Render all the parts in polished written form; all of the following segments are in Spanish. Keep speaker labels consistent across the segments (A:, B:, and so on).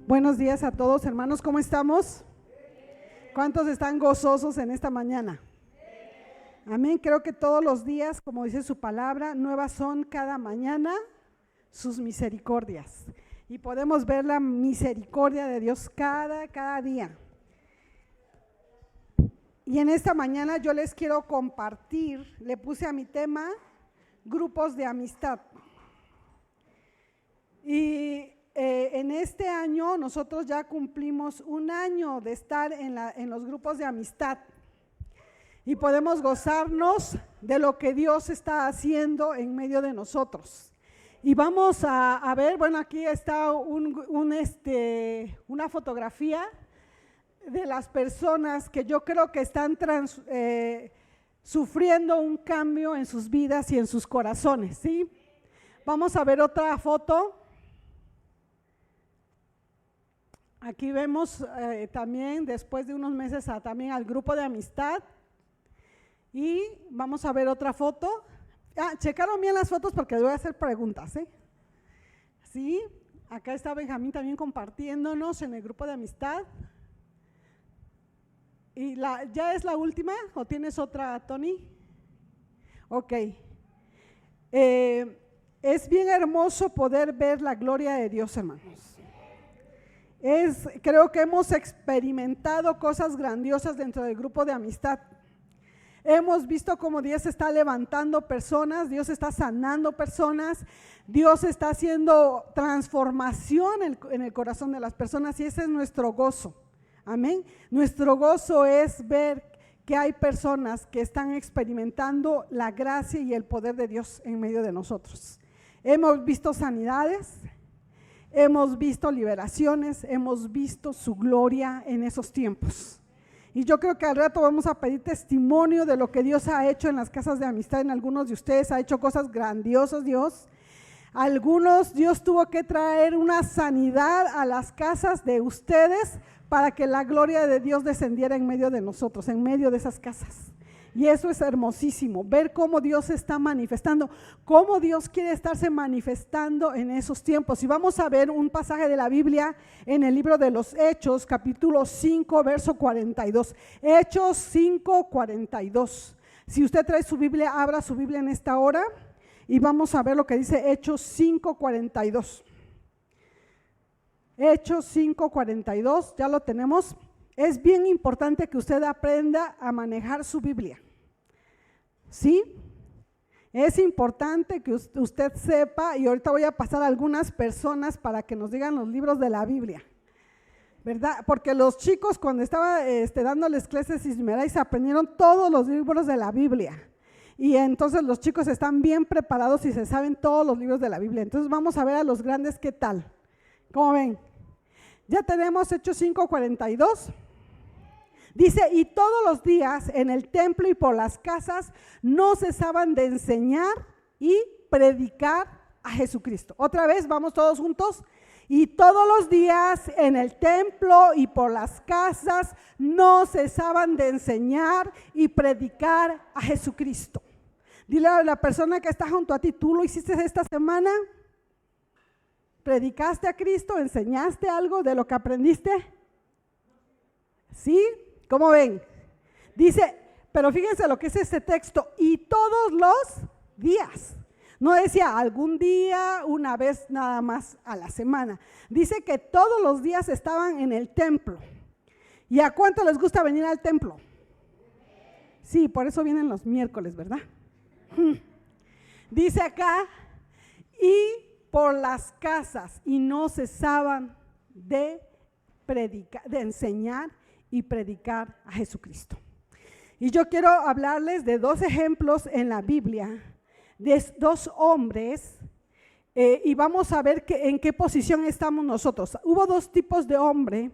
A: Buenos días a todos, hermanos, ¿cómo estamos? ¿Cuántos están gozosos en esta mañana? Amén, creo que todos los días, como dice su palabra, nuevas son cada mañana sus misericordias. Y podemos ver la misericordia de Dios cada día. Y en esta mañana yo les quiero compartir, le puse a mi tema, grupos de amistad. Y en este año nosotros ya cumplimos un año de estar en los grupos de amistad y podemos gozarnos de lo que Dios está haciendo en medio de nosotros. Y vamos a ver, bueno, aquí está una fotografía de las personas que yo creo que están sufriendo un cambio en sus vidas y en sus corazones, ¿sí? Vamos a ver otra foto. Aquí vemos también después de unos meses también al grupo de amistad y vamos a ver otra foto. Checaron bien las fotos porque les voy a hacer preguntas, ¿eh? Sí, acá está Benjamín también compartiéndonos en el grupo de amistad. ¿Y ya es la última o tienes otra, Tony? Ok. Es bien hermoso poder ver la gloria de Dios, hermanos. Creo que hemos experimentado cosas grandiosas dentro del grupo de amistad. Hemos visto cómo Dios está levantando personas, Dios está sanando personas, Dios está haciendo transformación en el corazón de las personas y ese es nuestro gozo. Amén. Nuestro gozo es ver que hay personas que están experimentando la gracia y el poder de Dios en medio de nosotros. Hemos visto sanidades. Hemos visto liberaciones, hemos visto su gloria en esos tiempos. Y yo creo que al rato vamos a pedir testimonio de lo que Dios ha hecho en las casas de amistad. En algunos de ustedes ha hecho cosas grandiosas Dios. Algunos Dios tuvo que traer una sanidad a las casas de ustedes para que la gloria de Dios descendiera en medio de nosotros, en medio de esas casas. Y eso es hermosísimo, ver cómo Dios se está manifestando, cómo Dios quiere estarse manifestando en esos tiempos. Y vamos a ver un pasaje de la Biblia en el libro de los Hechos, capítulo 5, verso 42. Hechos 5, 42. Si usted trae su Biblia, abra su Biblia en esta hora y vamos a ver lo que dice Hechos 5, 42. Hechos 5, 42, ya lo tenemos. Es bien importante que usted aprenda a manejar su Biblia. ¿Sí? Es importante que usted sepa, y ahorita voy a pasar a algunas personas para que nos digan los libros de la Biblia, ¿verdad? Porque los chicos cuando estaba dándoles clases y se aprendieron todos los libros de la Biblia. Y entonces los chicos están bien preparados y se saben todos los libros de la Biblia. Entonces vamos a ver a los grandes qué tal. ¿Cómo ven? Ya tenemos Hechos 5:42. Dice, y todos los días en el templo y por las casas no cesaban de enseñar y predicar a Jesucristo. Otra vez, vamos todos juntos. Y todos los días en el templo y por las casas no cesaban de enseñar y predicar a Jesucristo. Dile a la persona que está junto a ti, ¿tú lo hiciste esta semana? ¿Predicaste a Cristo? ¿Enseñaste algo de lo que aprendiste? ¿Sí? ¿Cómo ven? Dice, pero fíjense lo que es este texto, y todos los días. No decía algún día, una vez nada más a la semana. Dice que todos los días estaban en el templo. ¿Y a cuánto les gusta venir al templo? Sí, por eso vienen los miércoles, ¿verdad? Dice acá, y por las casas, y no cesaban de predicar, de enseñar y predicar a Jesucristo. Y yo quiero hablarles de dos ejemplos en la Biblia, de dos hombres, y vamos a ver en qué posición estamos nosotros. Hubo dos tipos de hombre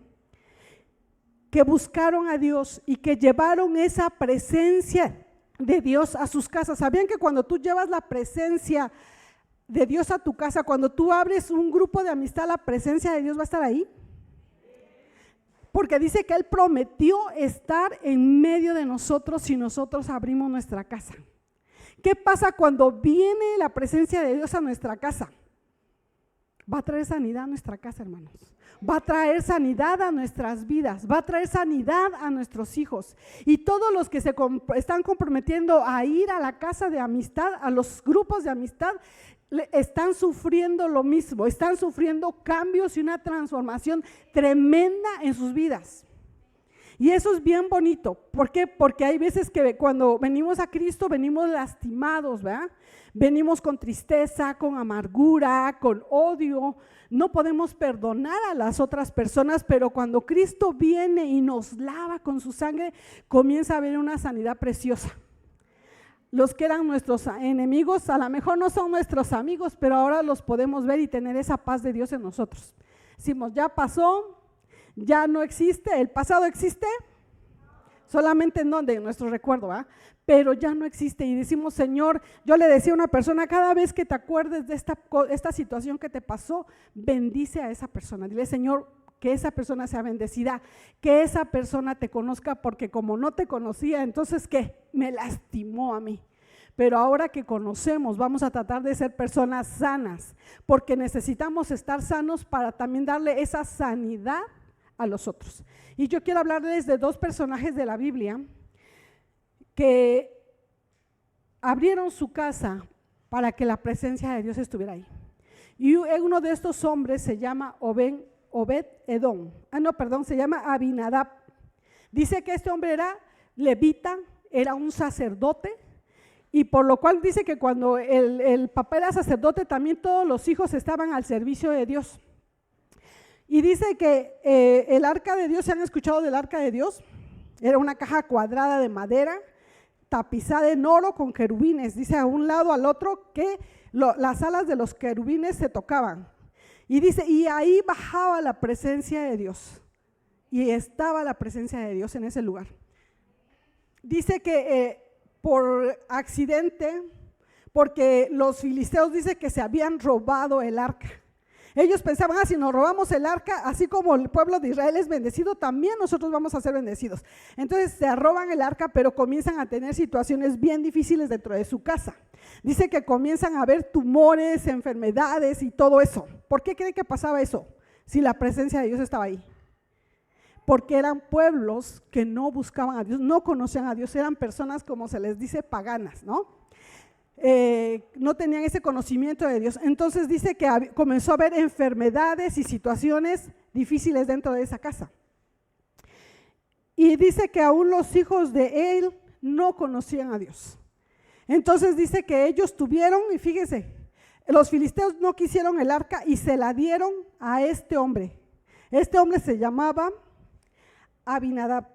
A: que buscaron a Dios y que llevaron esa presencia de Dios a sus casas. ¿Sabían que cuando tú llevas la presencia de Dios a tu casa, cuando tú abres un grupo de amistad, la presencia de Dios va a estar ahí? porque dice que Él prometió estar en medio de nosotros si nosotros abrimos nuestra casa. ¿Qué pasa cuando viene la presencia de Dios a nuestra casa? Va a traer sanidad a nuestra casa, hermanos. Va a traer sanidad a nuestras vidas, va a traer sanidad a nuestros hijos. Y todos los que se están comprometiendo a ir a la casa de amistad, a los grupos de amistad, están sufriendo lo mismo, están sufriendo cambios y una transformación tremenda en sus vidas. Y eso es bien bonito. ¿Por qué? Porque hay veces que cuando venimos a Cristo venimos lastimados, ¿verdad? Venimos con tristeza, con amargura, con odio. No podemos perdonar a las otras personas, pero cuando Cristo viene y nos lava con su sangre, comienza a haber una sanidad preciosa. Los que eran nuestros enemigos, a lo mejor no son nuestros amigos, pero ahora los podemos ver y tener esa paz de Dios en nosotros. Decimos, ya pasó, ya no existe, el pasado existe, solamente en donde, en nuestro recuerdo, ¿verdad? Pero ya no existe y decimos, Señor, yo le decía a una persona, cada vez que te acuerdes de esta situación que te pasó, bendice a esa persona, dile, Señor, que esa persona sea bendecida, que esa persona te conozca, porque como no te conocía, entonces ¿qué? Me lastimó a mí. Pero ahora que conocemos, vamos a tratar de ser personas sanas, porque necesitamos estar sanos para también darle esa sanidad a los otros. Y yo quiero hablarles de dos personajes de la Biblia que abrieron su casa para que la presencia de Dios estuviera ahí. Y uno de estos hombres se llama Obed-Edom. Se llama Abinadab. Dice que este hombre era levita, era un sacerdote, y por lo cual dice que cuando el papá era sacerdote, también todos los hijos estaban al servicio de Dios. Y dice que el arca de Dios, ¿se han escuchado del arca de Dios? Era una caja cuadrada de madera, tapizada en oro con querubines. Dice a un lado al otro que las alas de los querubines se tocaban. Y dice, y ahí bajaba la presencia de Dios. Y estaba la presencia de Dios en ese lugar. Dice que por accidente, porque los filisteos dice que se habían robado el arca. Ellos pensaban, si nos robamos el arca, así como el pueblo de Israel es bendecido, también nosotros vamos a ser bendecidos. Entonces se roban el arca, pero comienzan a tener situaciones bien difíciles dentro de su casa. Dice que comienzan a haber tumores, enfermedades y todo eso. ¿Por qué creen que pasaba eso? Si la presencia de Dios estaba ahí. Porque eran pueblos que no buscaban a Dios, no conocían a Dios, eran personas, como se les dice, paganas, ¿no? No tenían ese conocimiento de Dios. Entonces dice que comenzó a haber enfermedades y situaciones difíciles dentro de esa casa. Y dice que aún los hijos de él no conocían a Dios. Entonces dice que ellos tuvieron, y fíjense, los filisteos no quisieron el arca y se la dieron a este hombre. Este hombre se llamaba Abinadab.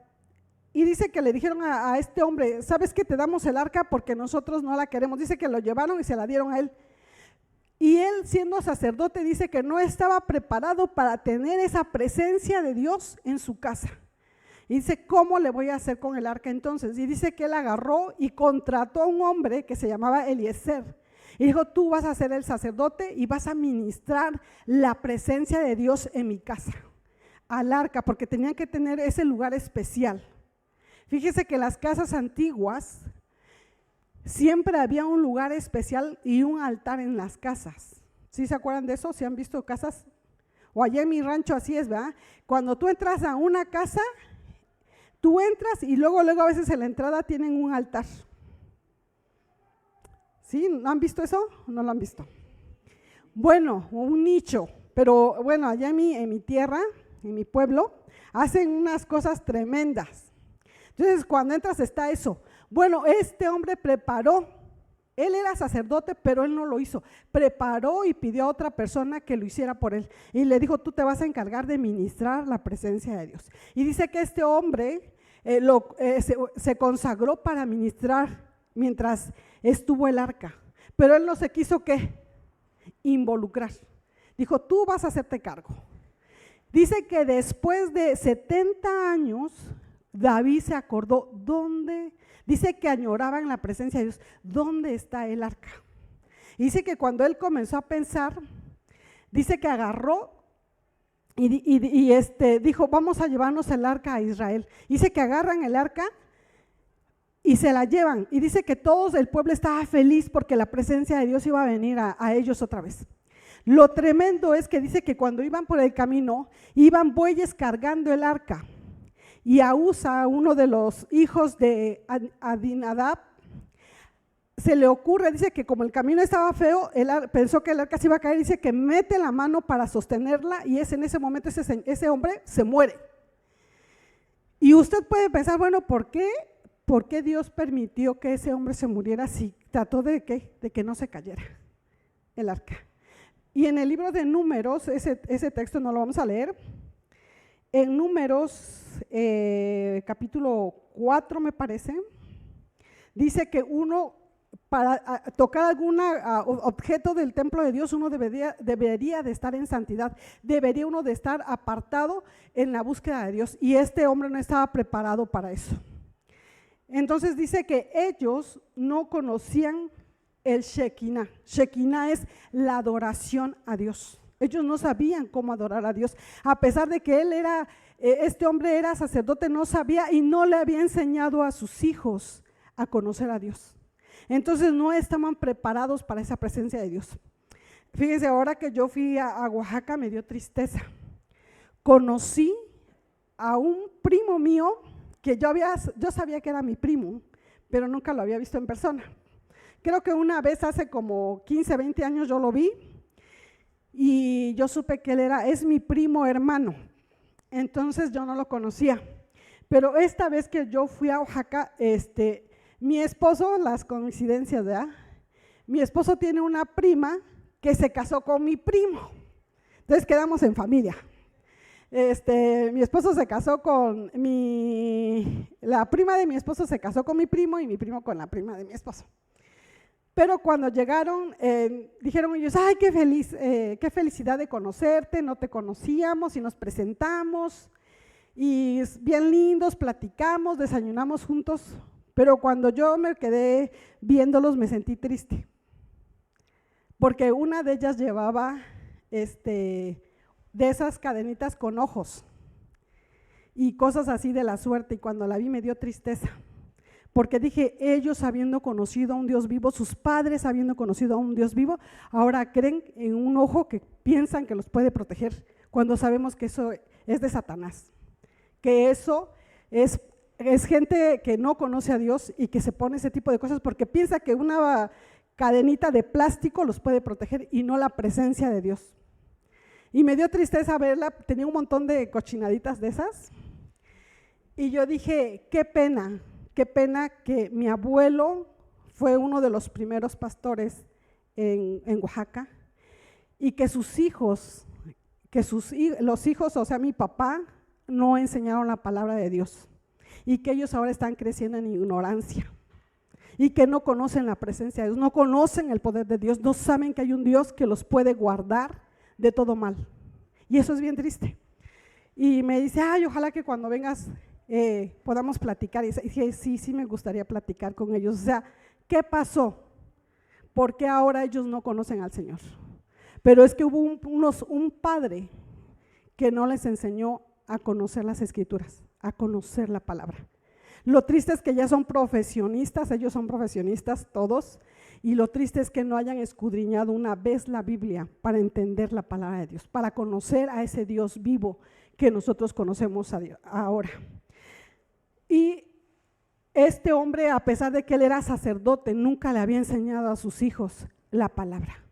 A: Y dice que le dijeron a este hombre, ¿sabes qué? Te damos el arca porque nosotros no la queremos. Dice que lo llevaron y se la dieron a él. Y él, siendo sacerdote, dice que no estaba preparado para tener esa presencia de Dios en su casa. Y dice, ¿cómo le voy a hacer con el arca entonces? Y dice que él agarró y contrató a un hombre que se llamaba Eliezer. Y dijo, tú vas a ser el sacerdote y vas a ministrar la presencia de Dios en mi casa, al arca, porque tenían que tener ese lugar especial. Fíjese que en las casas antiguas siempre había un lugar especial y un altar en las casas. ¿Sí se acuerdan de eso? ¿Sí han visto casas? O allá en mi rancho así es, ¿verdad? Cuando tú entras a una casa, tú entras y luego a veces en la entrada tienen un altar. ¿Sí? ¿No han visto eso? ¿No lo han visto? Bueno, un nicho, pero bueno, allá en mi tierra, en mi pueblo, hacen unas cosas tremendas. Entonces cuando entras está eso. Bueno, este hombre preparó, él era sacerdote, pero él no lo hizo. Preparó y pidió a otra persona que lo hiciera por él. Y le dijo, tú te vas a encargar de ministrar la presencia de Dios. Y dice que este hombre se consagró para ministrar mientras estuvo el arca. Pero él no se quiso, ¿qué? Involucrar. Dijo, tú vas a hacerte cargo. Dice que después de 70 años, David se acordó dice que añoraban la presencia de Dios, ¿dónde está el arca? Y dice que cuando él comenzó a pensar, dice que agarró dijo, vamos a llevarnos el arca a Israel. Dice que agarran el arca y se la llevan, y dice que todo el pueblo estaba feliz porque la presencia de Dios iba a venir a ellos otra vez. Lo tremendo es que dice que cuando iban por el camino, iban bueyes cargando el arca, y a Usa, uno de los hijos de Adinadab, se le ocurre, dice que como el camino estaba feo, pensó que el arca se iba a caer, dice que mete la mano para sostenerla, y en ese momento ese hombre se muere. Y usted puede pensar, bueno, ¿por qué Dios permitió que ese hombre se muriera si trató de que no se cayera el arca? Y en el libro de Números, ese texto no lo vamos a leer, en Números capítulo 4 me parece, dice que uno para tocar algún objeto del templo de Dios, uno debería de estar en santidad, debería uno de estar apartado en la búsqueda de Dios, y este hombre no estaba preparado para eso. Entonces dice que ellos no conocían el Shekinah. Shekinah es la adoración a Dios. Ellos no sabían cómo adorar a Dios, a pesar de que este hombre era sacerdote, no sabía y no le había enseñado a sus hijos a conocer a Dios. Entonces no estaban preparados para esa presencia de Dios. Fíjense, ahora que yo fui a Oaxaca me dio tristeza. Conocí a un primo mío que yo sabía que era mi primo, pero nunca lo había visto en persona. Creo que una vez hace como 15, 20 años yo lo vi y yo supe que él es mi primo hermano. Entonces yo no lo conocía. Pero esta vez que yo fui a Oaxaca, mi esposo, las coincidencias, ¿verdad? Mi esposo tiene una prima que se casó con mi primo. Entonces quedamos en familia. Mi esposo se casó con la prima de mi esposo se casó con mi primo y mi primo con la prima de mi esposo. Pero cuando llegaron, dijeron ellos, ay, qué felicidad de conocerte, no te conocíamos y nos presentamos y bien lindos, platicamos, desayunamos juntos, pero cuando yo me quedé viéndolos me sentí triste, porque una de ellas llevaba de esas cadenitas con ojos y cosas así de la suerte, y cuando la vi me dio tristeza. Porque dije, ellos habiendo conocido a un Dios vivo, sus padres habiendo conocido a un Dios vivo, ahora creen en un ojo que piensan que los puede proteger, cuando sabemos que eso es de Satanás, que eso es gente que no conoce a Dios y que se pone ese tipo de cosas porque piensa que una cadenita de plástico los puede proteger y no la presencia de Dios. Y me dio tristeza verla, tenía un montón de cochinaditas de esas, y yo dije, qué pena que mi abuelo fue uno de los primeros pastores en Oaxaca, y que sus hijos, los hijos, o sea, mi papá, no enseñaron la palabra de Dios, y que ellos ahora están creciendo en ignorancia, y que no conocen la presencia de Dios, no conocen el poder de Dios, no saben que hay un Dios que los puede guardar de todo mal, y eso es bien triste. Y me dice, ay, ojalá que cuando vengas podamos platicar, y dije, sí me gustaría platicar con ellos. O sea, ¿qué pasó? ¿Por qué ahora ellos no conocen al Señor? Pero es que hubo un padre que no les enseñó a conocer las Escrituras, a conocer la palabra. Lo triste es que ya son profesionistas, ellos son profesionistas todos, y lo triste es que no hayan escudriñado una vez la Biblia para entender la palabra de Dios, para conocer a ese Dios vivo que nosotros conocemos ahora. Y este hombre, a pesar de que él era sacerdote, nunca le había enseñado a sus hijos la palabra.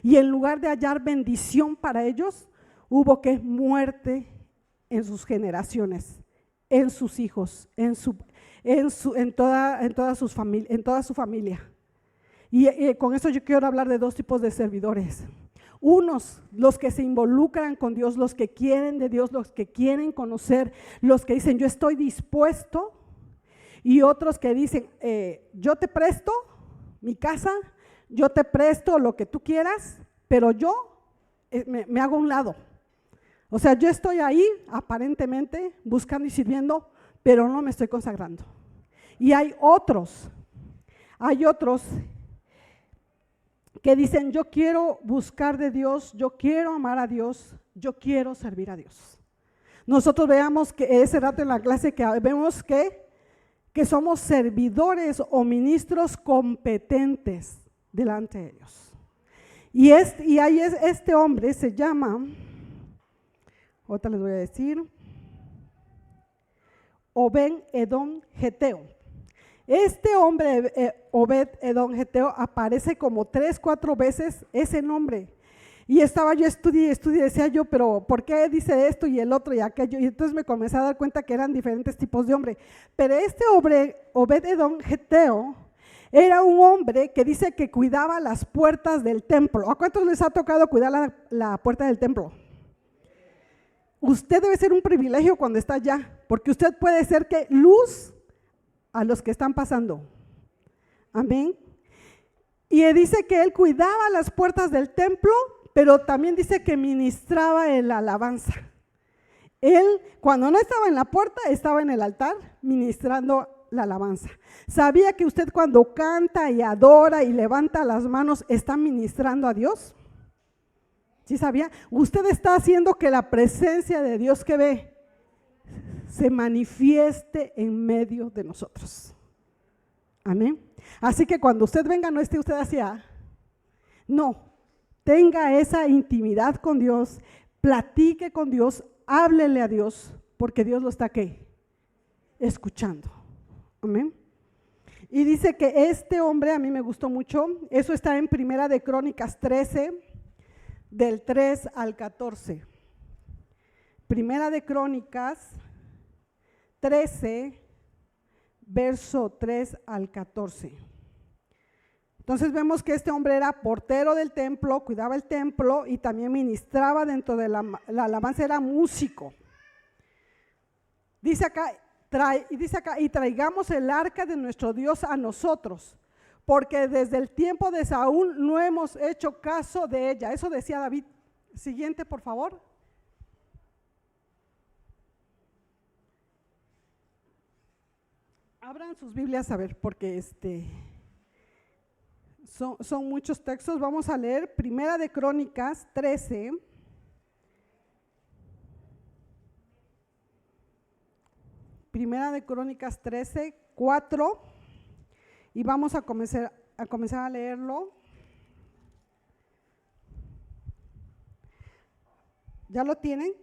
A: Y en lugar de hallar bendición para ellos, hubo que muerte en sus generaciones, en sus hijos, en toda su familia. Y con eso yo quiero hablar de dos tipos de servidores. Unos, los que se involucran con Dios, los que quieren de Dios, los que quieren conocer, los que dicen yo estoy dispuesto, y otros que dicen yo te presto mi casa, yo te presto lo que tú quieras, pero yo me hago a un lado. O sea, yo estoy ahí aparentemente buscando y sirviendo, pero no me estoy consagrando. Y hay otros que dicen yo quiero buscar de Dios, yo quiero amar a Dios, yo quiero servir a Dios. Nosotros veamos que ese rato en la clase que vemos que somos servidores o ministros competentes delante de Dios. Y ahí este hombre se llama, ahorita les voy a decir, Obed-Edom Geteo. Este hombre, Obed-Edom Geteo, aparece como 3, 4 veces ese nombre. Y estaba yo estudié, decía yo, pero ¿por qué dice esto y el otro y aquello? Y entonces me comencé a dar cuenta que eran diferentes tipos de hombre. Pero este hombre, Obed-Edom Geteo, era un hombre que dice que cuidaba las puertas del templo. ¿A cuántos les ha tocado cuidar la puerta del templo? Usted debe ser un privilegio cuando está allá, porque usted puede ser que luz a los que están pasando. Amén. Y dice que él cuidaba las puertas del templo, pero también dice que ministraba en la alabanza. Él, cuando no estaba en la puerta, estaba en el altar ministrando la alabanza. ¿Sabía que usted cuando canta y adora y levanta las manos está ministrando a Dios? ¿Sí sabía? Usted está haciendo que la presencia de Dios que ve se manifieste en medio de nosotros. Amén. Así que cuando usted venga, no esté usted hacia, no, tenga esa intimidad con Dios, platique con Dios, háblele a Dios, porque Dios lo está ¿qué? Escuchando. Amén. Y dice que este hombre, a mí me gustó mucho, eso está en Primera de Crónicas 13, del 3 al 14. Primera de Crónicas 13, verso 3 al 14. Entonces vemos que este hombre era portero del templo, cuidaba el templo y también ministraba dentro de la alabanza, era músico. Dice acá, y traigamos el arca de nuestro Dios a nosotros, porque desde el tiempo de Saúl no hemos hecho caso de ella. Eso decía David. Siguiente, por favor. Abran sus Biblias a ver, porque son muchos textos. Vamos a leer Primera de Crónicas 13. Primera de Crónicas 13, 4, y vamos a comenzar a leerlo. ¿Ya lo tienen?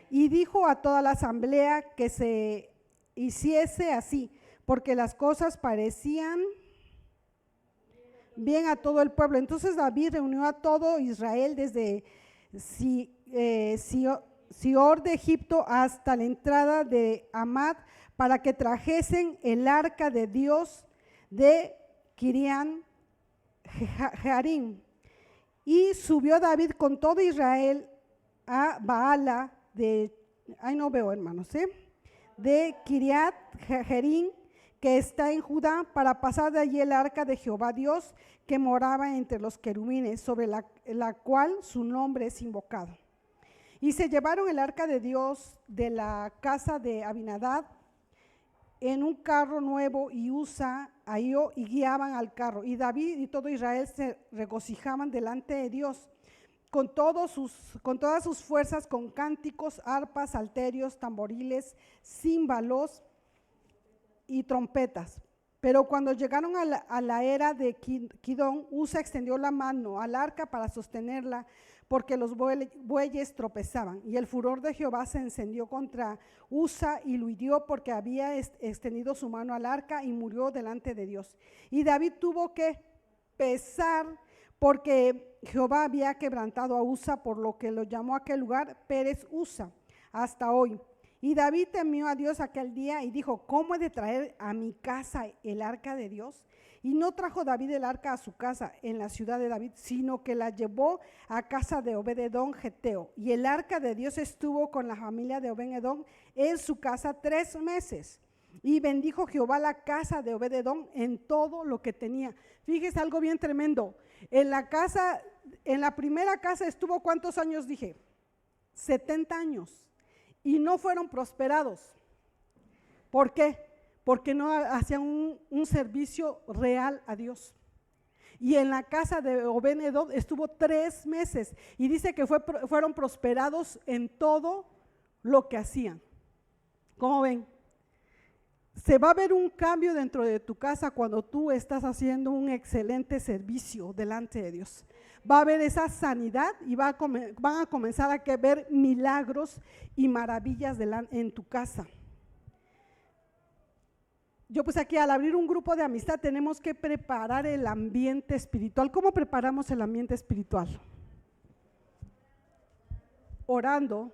A: Y dijo a toda la asamblea que se hiciese así, porque las cosas parecían bien a todo el pueblo. Entonces David reunió a todo Israel desde Sior de Egipto hasta la entrada de Amad, para que trajesen el arca de Dios de Kirián Jearim. Y subió David con todo Israel a Baala de, no veo hermanos, de Kiriat Jearim, que está en Judá, para pasar de allí el arca de Jehová Dios, que moraba entre los querubines, sobre la cual su nombre es invocado. Y se llevaron el arca de Dios de la casa de Abinadab en un carro nuevo, y Usa, Ahío, y guiaban al carro. Y David y todo Israel se regocijaban delante de Dios con todas sus fuerzas, con cánticos, arpas, salterios, tamboriles, címbalos y trompetas. Pero cuando llegaron a la era de Kidón, Usa extendió la mano al arca para sostenerla, porque los bueyes tropezaban. Y el furor de Jehová se encendió contra Usa y lo hirió, porque había extendido su mano al arca, y murió delante de Dios. Y David tuvo que pesar, porque Jehová había quebrantado a Usa, por lo que lo llamó a aquel lugar Pérez Usa hasta hoy. Y David temió a Dios aquel día y dijo: ¿cómo he de traer a mi casa el arca de Dios? Y no trajo David el arca a su casa en la ciudad de David, sino que la llevó a casa de Obed-Edom Geteo. Y el arca de Dios estuvo con la familia de Obed-Edom en su casa 3 meses. Y bendijo Jehová la casa de Obed-Edom en todo lo que tenía. Fíjese algo bien tremendo. En la primera casa estuvo, ¿cuántos años dije? 70 años. Y no fueron prosperados. ¿Por qué? Porque no hacían un servicio real a Dios. y en la casa de Obed-Edom estuvo 3 meses y dice que fueron prosperados en todo lo que hacían. ¿Cómo ven? Se va a ver un cambio dentro de tu casa cuando tú estás haciendo un excelente servicio delante de Dios. Va a haber esa sanidad y van a comenzar a ver milagros y maravillas en tu casa. Yo pues aquí al abrir un grupo de amistad tenemos que preparar el ambiente espiritual. ¿Cómo preparamos el ambiente espiritual? Orando,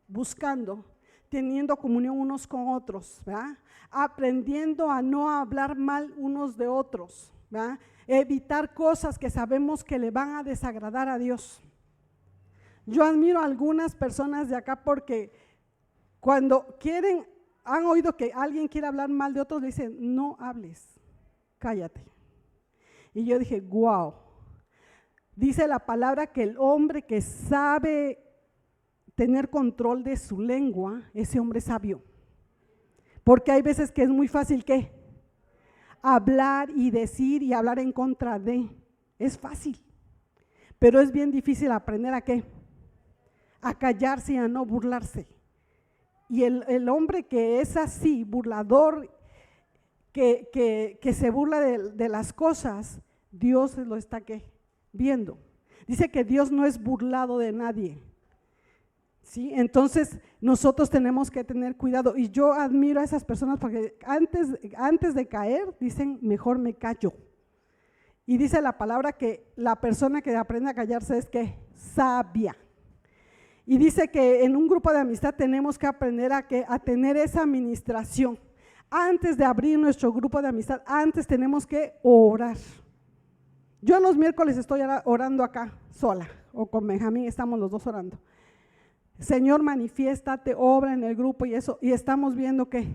A: buscando, teniendo comunión unos con otros, ¿verdad? Aprendiendo a no hablar mal unos de otros, ¿verdad? Evitar cosas que sabemos que le van a desagradar a Dios. Yo admiro a algunas personas de acá porque cuando han oído que alguien quiere hablar mal de otros, le dicen, no hables, cállate. Y yo dije, wow, dice la palabra que el hombre que sabe tener control de su lengua, ese hombre es sabio. Porque hay veces que es muy fácil ¿qué? Hablar y decir y hablar en contra de, es fácil, pero es bien difícil aprender a ¿qué? A callarse y a no burlarse. Y el hombre que es así, burlador, que se burla de las cosas, Dios lo está ¿qué? Viendo. Dice que Dios no es burlado de nadie. ¿Sí? Entonces nosotros tenemos que tener cuidado y yo admiro a esas personas porque antes de caer dicen mejor me callo, y dice la palabra que la persona que aprende a callarse es que sabia, y dice que en un grupo de amistad tenemos que aprender a tener esa administración. Antes de abrir nuestro grupo de amistad, antes tenemos que orar. Yo los miércoles estoy orando acá sola o con Benjamín, estamos los dos orando. Señor, manifiéstate, obra en el grupo y eso, y estamos viendo ¿qué?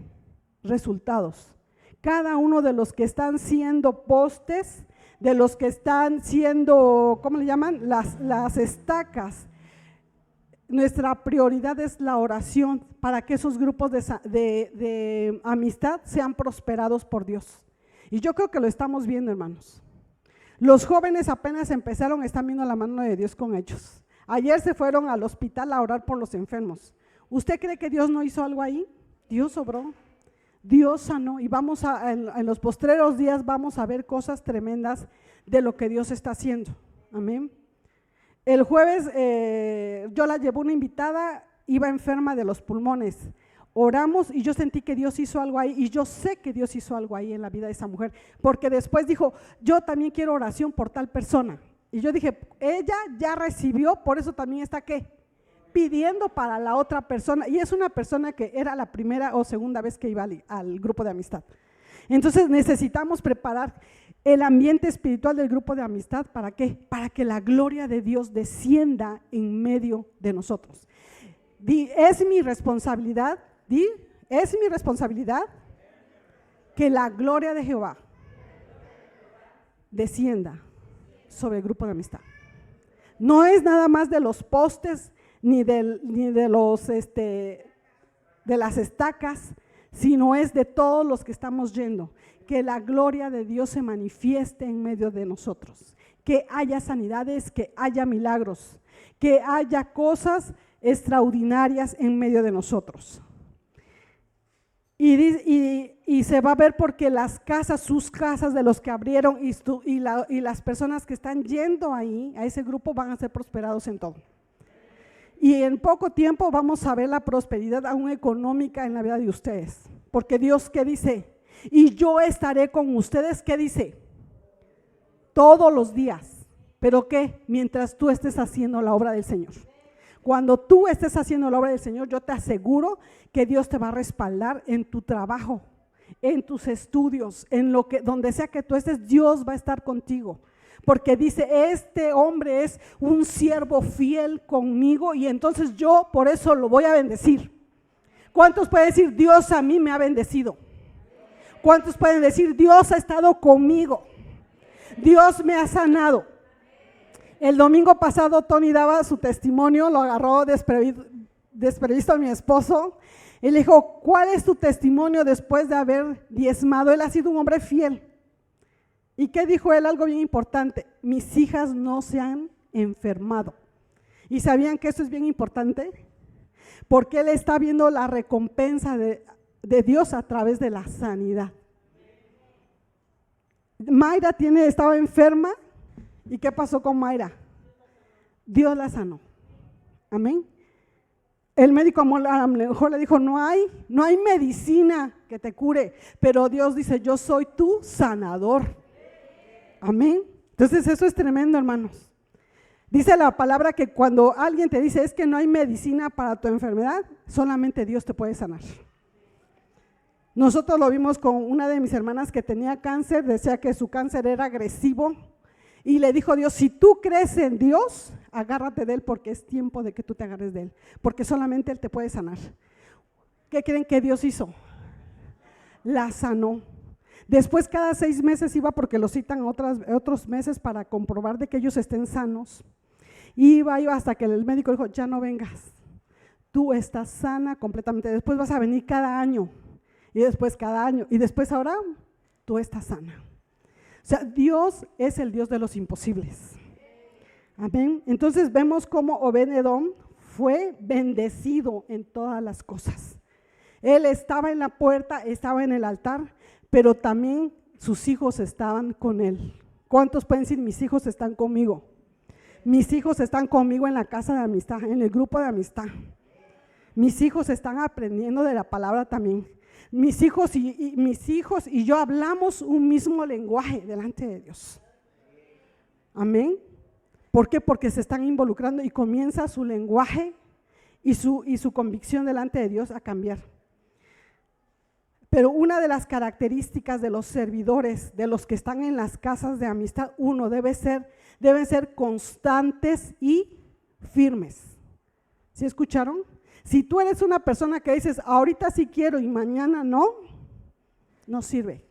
A: Resultados. Cada uno de los que están siendo postes, de los que están siendo, ¿cómo le llaman? Las estacas. Nuestra prioridad es la oración para que esos grupos de amistad sean prosperados por Dios. Y yo creo que lo estamos viendo, hermanos. Los jóvenes apenas empezaron, están viendo la mano de Dios con ellos. Ayer se fueron al hospital a orar por los enfermos. ¿Usted cree que Dios no hizo algo ahí? Dios obró, Dios sanó, y en los postreros días vamos a ver cosas tremendas de lo que Dios está haciendo. Amén. El jueves yo la llevé una invitada, iba enferma de los pulmones. Oramos y yo sentí que Dios hizo algo ahí, y yo sé que Dios hizo algo ahí en la vida de esa mujer, porque después dijo, yo también quiero oración por tal persona. Y yo dije, ella ya recibió, por eso también está ¿qué? Pidiendo para la otra persona, y es una persona que era la primera o segunda vez que iba al grupo de amistad. Entonces necesitamos preparar el ambiente espiritual del grupo de amistad, ¿para qué? Para que la gloria de Dios descienda en medio de nosotros. Es mi responsabilidad que la gloria de Jehová descienda sobre el grupo de amistad. No es nada más de los postes ni de las estacas, sino es de todos los que estamos yendo. Que la gloria de Dios se manifieste en medio de nosotros, que haya sanidades, que haya milagros, que haya cosas extraordinarias en medio de nosotros. Y se va a ver porque las casas, sus casas de los que abrieron y las personas que están yendo ahí, a ese grupo, van a ser prosperados en todo. Y en poco tiempo vamos a ver la prosperidad aún económica en la vida de ustedes. Porque Dios, ¿qué dice? Y yo estaré con ustedes, ¿qué dice? Todos los días. ¿Pero qué? Mientras tú estés haciendo la obra del Señor. Cuando tú estés haciendo la obra del Señor, yo te aseguro que Dios te va a respaldar en tu trabajo, en tus estudios, donde sea que tú estés, Dios va a estar contigo. Porque dice, este hombre es un siervo fiel conmigo, y entonces yo por eso lo voy a bendecir. ¿Cuántos pueden decir, Dios a mí me ha bendecido? ¿Cuántos pueden decir, Dios ha estado conmigo? Dios me ha sanado. El domingo pasado Tony daba su testimonio, lo agarró desprevisto a mi esposo y le dijo, ¿cuál es tu testimonio después de haber diezmado? Él ha sido un hombre fiel. ¿Y qué dijo él? Algo bien importante: mis hijas no se han enfermado. ¿Y sabían que eso es bien importante? Porque él está viendo la recompensa de Dios a través de la sanidad. Mayra estaba enferma, ¿y qué pasó con Mayra? Dios la sanó. Amén. El médico a lo mejor le dijo, no hay medicina que te cure, pero Dios dice, yo soy tu sanador. Amén. Entonces eso es tremendo, hermanos. Dice la palabra que cuando alguien te dice, es que no hay medicina para tu enfermedad, solamente Dios te puede sanar. Nosotros lo vimos con una de mis hermanas que tenía cáncer, decía que su cáncer era agresivo, y le dijo Dios, si tú crees en Dios, agárrate de Él, porque es tiempo de que tú te agarres de Él, porque solamente Él te puede sanar. ¿Qué creen que Dios hizo? La sanó. Después cada 6 meses iba, porque lo citan otros meses para comprobar de que ellos estén sanos. Iba hasta que el médico dijo, ya no vengas, tú estás sana completamente, después vas a venir cada año, y después cada año, y después ahora tú estás sana. O sea, Dios es el Dios de los imposibles. Amén. Entonces vemos cómo Obed-Edom fue bendecido en todas las cosas. Él estaba en la puerta, estaba en el altar, pero también sus hijos estaban con él. ¿Cuántos pueden decir, mis hijos están conmigo? Mis hijos están conmigo en la casa de amistad, en el grupo de amistad. Mis hijos están aprendiendo de la palabra también. Mis hijos y yo hablamos un mismo lenguaje delante de Dios. Amén. ¿Por qué? Porque se están involucrando y comienza su lenguaje y su convicción delante de Dios a cambiar. Pero una de las características de los servidores, de los que están en las casas de amistad, deben ser constantes y firmes. ¿Sí escucharon? Si tú eres una persona que dices, ahorita sí quiero y mañana no sirve.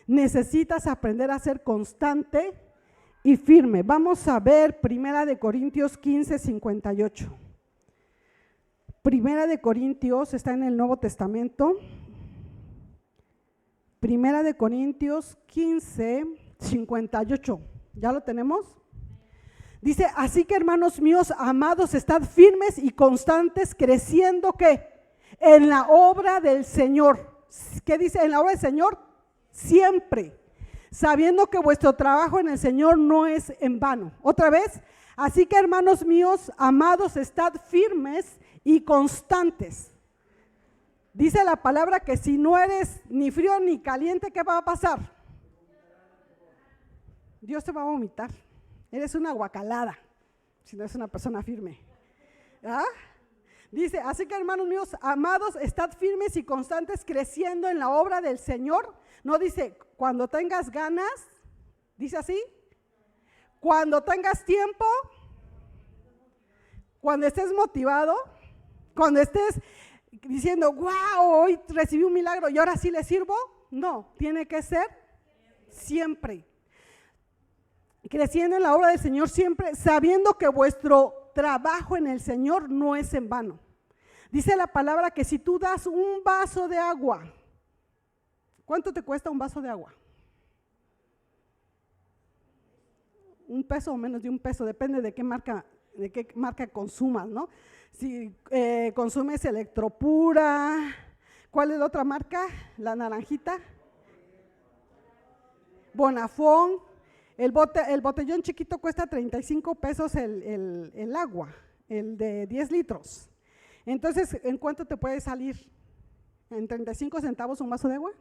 A: Necesitas aprender a ser constante y firme. Vamos a ver 1 Corintios 15, 58. 1 Corintios está en el Nuevo Testamento. 1 Corintios 15, 58. ¿Ya lo tenemos? Dice, así que hermanos míos, amados, estad firmes y constantes, creciendo ¿qué? En la obra del Señor. ¿Qué dice? En la obra del Señor, siempre, sabiendo que vuestro trabajo en el Señor no es en vano. Otra vez, así que hermanos míos, amados, estad firmes y constantes. Dice la palabra que si no eres ni frío ni caliente, ¿qué va a pasar? Dios te va a vomitar. Eres una guacalada, si no eres una persona firme. ¿Ah? Dice, así que hermanos míos, amados, estad firmes y constantes, creciendo en la obra del Señor. No dice, cuando tengas ganas, dice así, cuando tengas tiempo, cuando estés motivado, cuando estés diciendo, wow, hoy recibí un milagro y ahora sí le sirvo. No, tiene que ser siempre. Creciendo en la obra del Señor siempre, sabiendo que vuestro trabajo en el Señor no es en vano. Dice la palabra que si tú das un vaso de agua, ¿cuánto te cuesta un vaso de agua? $1 o menos de $1, depende de qué marca consumas, ¿no? Si consumes Electropura, ¿cuál es la otra marca? La naranjita, Bonafón. El botellón chiquito cuesta $35 el agua, el de 10 litros. Entonces, ¿en cuánto te puede salir? ¿En 35 centavos un vaso de agua?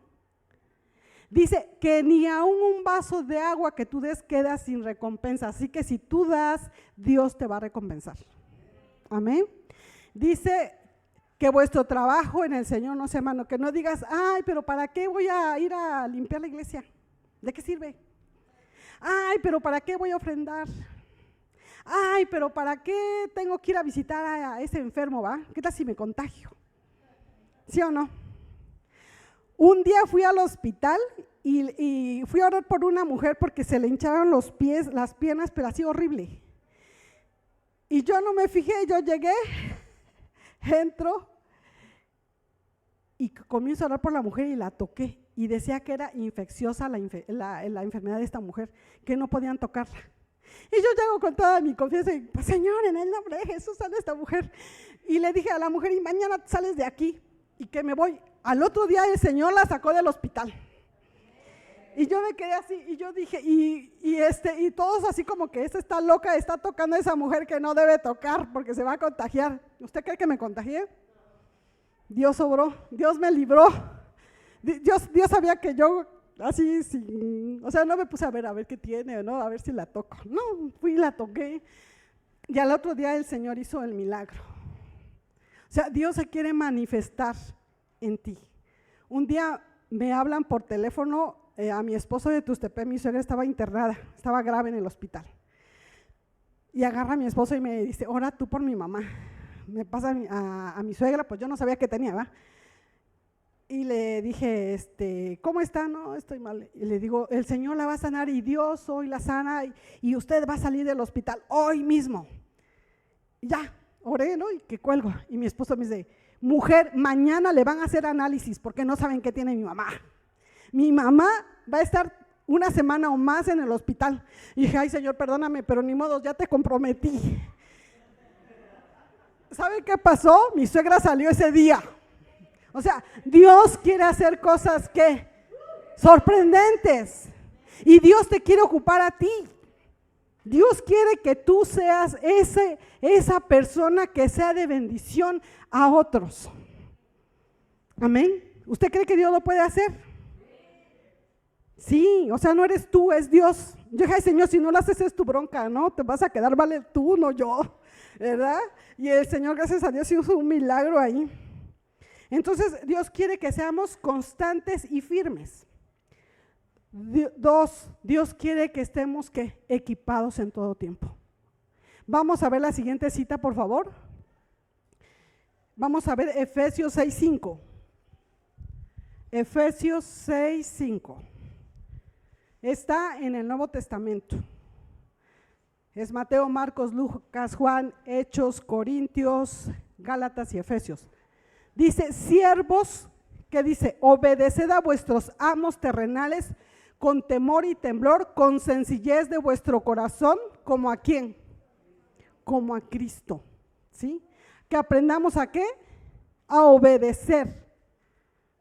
A: Dice que ni aún un vaso de agua que tú des queda sin recompensa. Así que si tú das, Dios te va a recompensar. Amén. Dice que vuestro trabajo en el Señor no sea en vano. Que no digas, ay, pero ¿para qué voy a ir a limpiar la iglesia? ¿De qué sirve? Ay, pero ¿para qué voy a ofrendar? Ay, pero ¿para qué tengo que ir a visitar a ese enfermo, va? ¿Qué tal si me contagio? ¿Sí o no? Un día fui al hospital y fui a orar por una mujer porque se le hincharon los pies, las piernas, pero así horrible. Y yo no me fijé, yo llegué, entro y comienzo a orar por la mujer y la toqué. y decía que era infecciosa la enfermedad de esta mujer, que no podían tocarla. Y yo llego con toda mi confianza y, pues, Señor, en el nombre de Jesús, sale esta mujer. Y le dije a la mujer, y mañana sales de aquí, y que me voy. Al otro día el Señor la sacó del hospital. Y yo me quedé así, y yo dije, y todos así como que esta está loca, está tocando a esa mujer que no debe tocar, porque se va a contagiar. ¿Usted cree que me contagié? Dios obró, Dios me libró. Dios sabía que yo así, o sea, no me puse a ver qué tiene, ¿no? A ver si la toco. No, fui y la toqué. Y al otro día el Señor hizo el milagro. O sea, Dios se quiere manifestar en ti. Un día me hablan por teléfono a mi esposo de Tuxtepec, mi suegra estaba internada, estaba grave en el hospital. Y agarra a mi esposo y me dice, ora tú por mi mamá. Me pasa a mi suegra, pues yo no sabía qué tenía, ¿verdad? Y le dije, ¿cómo está? No, estoy mal. Y le digo, el Señor la va a sanar y Dios hoy la sana y usted va a salir del hospital hoy mismo. Y ya, oré, ¿no? Y que cuelgo. Y mi esposo me dice, mujer, mañana le van a hacer análisis porque no saben qué tiene mi mamá. Mi mamá va a estar una semana o más en el hospital. Y dije, ay, Señor, perdóname, pero ni modo, ya te comprometí. ¿Sabe qué pasó? Mi suegra salió ese día. O sea, Dios quiere hacer cosas que sorprendentes. Y Dios te quiere ocupar a ti. Dios quiere que tú seas esa persona que sea de bendición a otros. Amén. ¿Usted cree que Dios lo puede hacer? Sí, o sea, no eres tú, es Dios. Yo dije, ay, Señor, si no lo haces es tu bronca, ¿no? Te vas a quedar vale tú, no yo, ¿verdad? Y el Señor, gracias a Dios, hizo un milagro ahí. Entonces, Dios quiere que seamos constantes y firmes. Dos, Dios quiere que estemos equipados en todo tiempo. Vamos a ver la siguiente cita, por favor. Vamos a ver Efesios 6:5. Efesios 6:5. Está en el Nuevo Testamento. Es Mateo, Marcos, Lucas, Juan, Hechos, Corintios, Gálatas y Efesios. Dice, siervos, que dice, obedeced a vuestros amos terrenales con temor y temblor, con sencillez de vuestro corazón, ¿como a quién? Como a Cristo, ¿sí? Que aprendamos ¿a qué? A obedecer,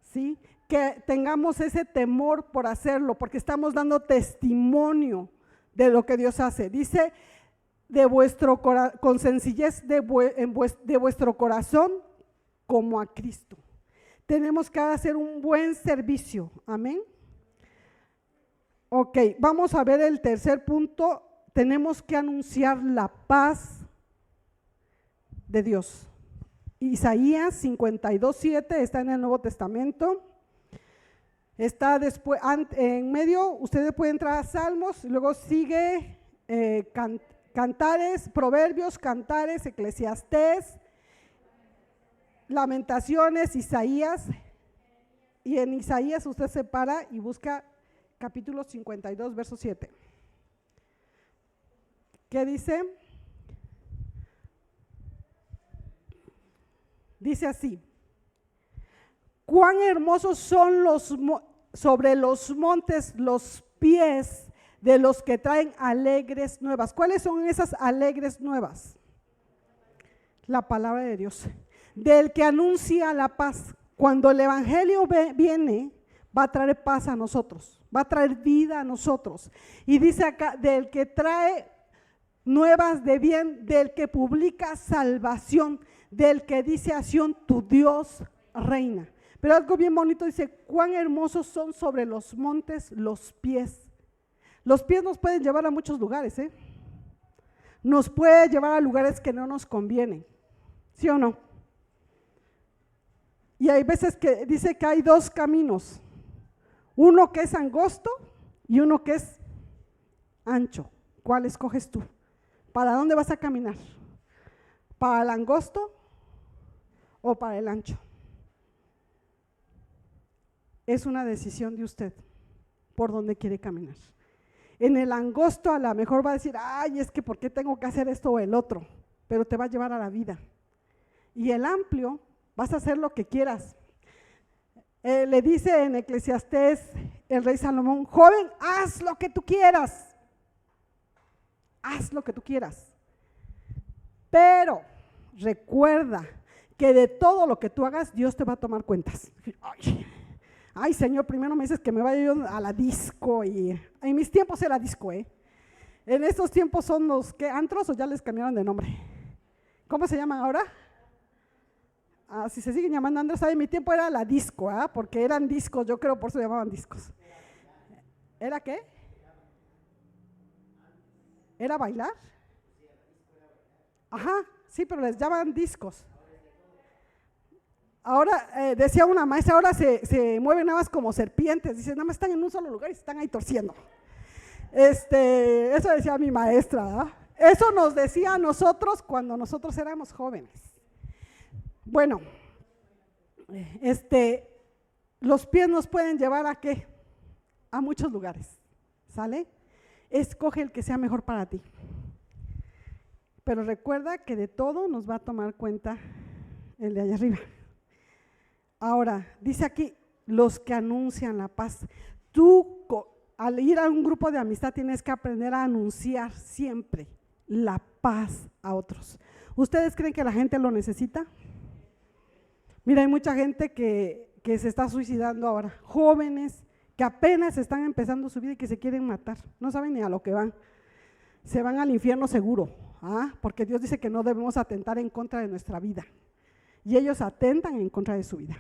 A: ¿sí? Que tengamos ese temor por hacerlo, porque estamos dando testimonio de lo que Dios hace. Dice, con sencillez de vuestro corazón, como a Cristo. Tenemos que hacer un buen servicio, amén. Ok, vamos a ver el tercer punto. Tenemos que anunciar la paz de Dios. Isaías 52:7 está en el Nuevo Testamento. Está después, en medio, ustedes pueden entrar a Salmos, y luego sigue Cantares, Proverbios, Cantares, Eclesiastés, Lamentaciones, Isaías, y en Isaías usted se para y busca capítulo 52, verso 7. ¿Qué dice? Dice así, cuán hermosos son sobre los montes los pies de los que traen alegres nuevas. ¿Cuáles son esas alegres nuevas? La palabra de Dios. Del que anuncia la paz. Cuando el evangelio viene, va a traer paz a nosotros, va a traer vida a nosotros. Y dice acá, del que trae nuevas de bien, del que publica salvación, del que dice a Sión, tu Dios reina. Pero algo bien bonito dice, cuán hermosos son sobre los montes los pies. Los pies nos pueden llevar a muchos lugares, nos puede llevar a lugares que no nos convienen, ¿sí o no? Y hay veces que dice que hay dos caminos, uno que es angosto y uno que es ancho. ¿Cuál escoges tú? ¿Para dónde vas a caminar? ¿Para el angosto o para el ancho? Es una decisión de usted por dónde quiere caminar. En el angosto a lo mejor va a decir, ay, es que ¿por qué tengo que hacer esto o el otro? Pero te va a llevar a la vida. Y el amplio, vas a hacer lo que quieras. Le dice en Eclesiastés el rey Salomón: joven, haz lo que tú quieras, haz lo que tú quieras, pero recuerda que de todo lo que tú hagas Dios te va a tomar cuentas. Ay, Señor, primero me dices que me vaya yo a la disco, y en mis tiempos era disco, En estos tiempos son los que antros, o ya les cambiaron de nombre. ¿Cómo se llaman ahora? Si se siguen llamando Andrés, en mi tiempo era la disco, porque eran discos, yo creo por eso se llamaban discos. ¿Era qué? ¿Era bailar? Ajá, sí, pero les llaman discos. Ahora, decía una maestra, ahora se mueven nada más como serpientes, dice, nada más están en un solo lugar y se están ahí torciendo. Eso decía mi maestra, Eso nos decía a nosotros cuando nosotros éramos jóvenes. Bueno, los pies nos pueden llevar ¿a qué? A muchos lugares, ¿sale? Escoge el que sea mejor para ti. Pero recuerda que de todo nos va a tomar cuenta el de allá arriba. Ahora, dice aquí, los que anuncian la paz. Tú, al ir a un grupo de amistad, tienes que aprender a anunciar siempre la paz a otros. ¿Ustedes creen que la gente lo necesita? Mira, hay mucha gente que se está suicidando ahora, jóvenes que apenas están empezando su vida y que se quieren matar, no saben ni a lo que van, se van al infierno seguro, porque Dios dice que no debemos atentar en contra de nuestra vida, y ellos atentan en contra de su vida,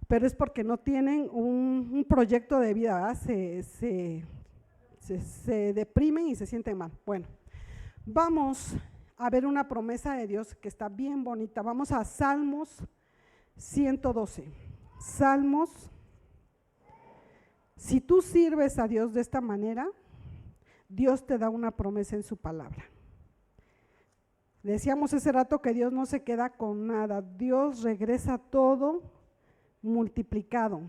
A: pero es porque no tienen un proyecto de vida, se deprimen y se sienten mal. Bueno, vamos a ver una promesa de Dios que está bien bonita. Vamos a Salmos 112. Salmos. Si tú sirves a Dios de esta manera, Dios te da una promesa en su palabra. Decíamos hace rato que Dios no se queda con nada, Dios regresa todo multiplicado.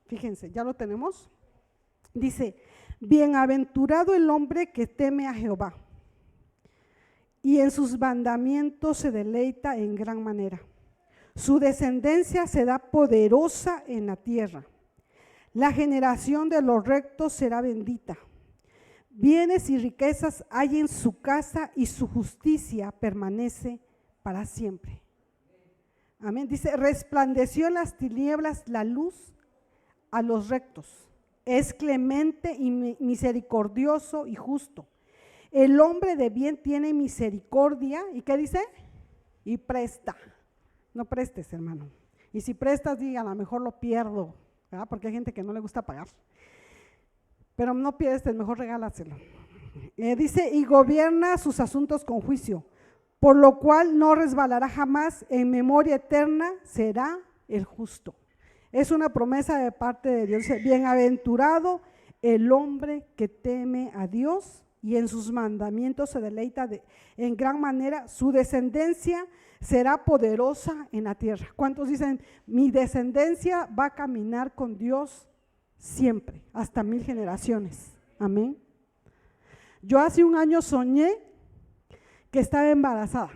A: Fíjense, ¿ya lo tenemos? Dice, bienaventurado el hombre que teme a Jehová y en sus mandamientos se deleita en gran manera. Su descendencia será poderosa en la tierra. La generación de los rectos será bendita. Bienes y riquezas hay en su casa y su justicia permanece para siempre. Amén. Dice, resplandeció en las tinieblas la luz a los rectos. Es clemente y misericordioso y justo. El hombre de bien tiene misericordia. ¿Y qué dice? Y presta. No prestes, hermano. Y si prestas, diga, a lo mejor lo pierdo, ¿verdad? Porque hay gente que no le gusta pagar. Pero no pierdes, mejor regálaselo. Dice, y gobierna sus asuntos con juicio, por lo cual no resbalará jamás, en memoria eterna será el justo. Es una promesa de parte de Dios. Dice, bienaventurado el hombre que teme a Dios y en sus mandamientos se deleita en gran manera. Su descendencia será poderosa en la tierra. ¿Cuántos dicen, mi descendencia va a caminar con Dios siempre, hasta 1000 generaciones? Amén. Yo hace un año soñé que estaba embarazada.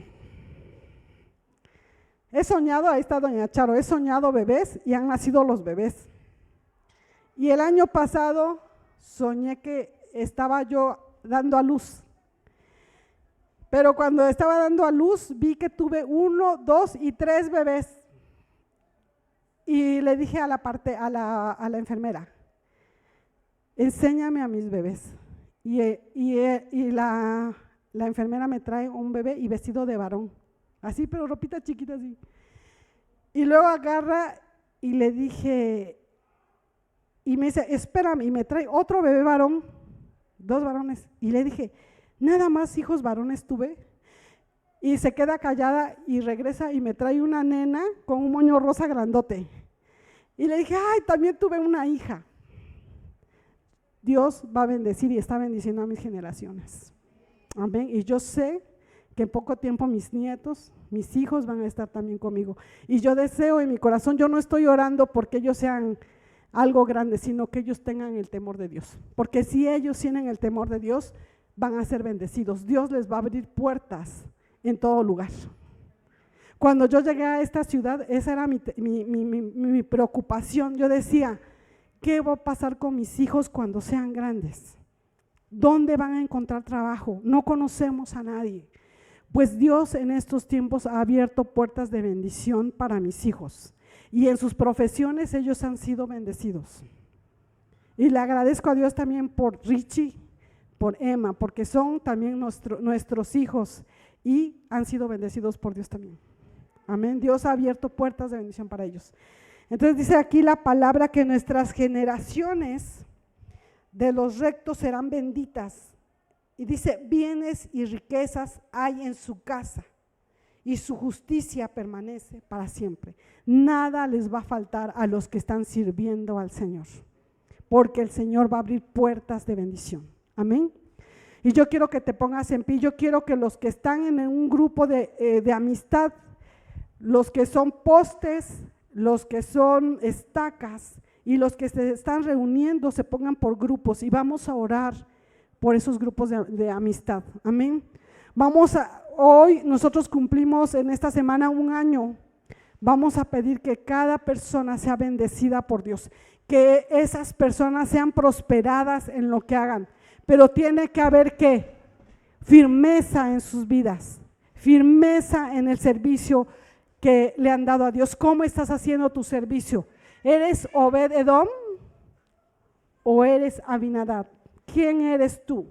A: He soñado, ahí está doña Charo, he soñado bebés y han nacido los bebés. Y el año pasado soñé que estaba yo dando a luz. Pero cuando estaba dando a luz vi que tuve 1, 2 y 3 bebés. Y le dije a la enfermera, enséñame a mis bebés. Y la enfermera me trae un bebé y vestido de varón. Así, pero ropita chiquita así. Y luego agarra y le dije, y me dice, espérame, y me trae otro bebé varón, 2 varones. Y le dije, ¿nada más hijos varones tuve? Y se queda callada y regresa y me trae una nena con un moño rosa grandote. Y le dije, ay, también tuve una hija. Dios va a bendecir y está bendiciendo a mis generaciones. Amén. Y yo sé que en poco tiempo mis nietos, mis hijos van a estar también conmigo. Y yo deseo en mi corazón, yo no estoy orando porque ellos sean algo grande, sino que ellos tengan el temor de Dios. Porque si ellos tienen el temor de Dios, van a ser bendecidos. Dios les va a abrir puertas en todo lugar. Cuando yo llegué a esta ciudad, esa era mi preocupación. Yo decía, ¿qué va a pasar con mis hijos cuando sean grandes? ¿Dónde van a encontrar trabajo? No conocemos a nadie. Pues Dios en estos tiempos ha abierto puertas de bendición para mis hijos. Y en sus profesiones ellos han sido bendecidos. Y le agradezco a Dios también por Richie, por Emma, porque son también nuestros hijos y han sido bendecidos por Dios también. Amén. Dios ha abierto puertas de bendición para ellos. Entonces dice aquí la palabra que nuestras generaciones de los rectos serán benditas. Y dice, bienes y riquezas hay en su casa y su justicia permanece para siempre. Nada les va a faltar a los que están sirviendo al Señor, porque el Señor va a abrir puertas de bendición. Amén. Y yo quiero que te pongas en pie. Yo quiero que los que están en un grupo de amistad, los que son postes, los que son estacas y los que se están reuniendo se pongan por grupos y vamos a orar por esos grupos de amistad. Amén. Hoy nosotros cumplimos en esta semana 1 año. Vamos a pedir que cada persona sea bendecida por Dios, que esas personas sean prosperadas en lo que hagan, pero tiene que haber ¿qué? Firmeza en sus vidas, firmeza en el servicio que le han dado a Dios. ¿Cómo estás haciendo tu servicio? ¿Eres Obed-Edom o eres Abinadab? ¿Quién eres tú?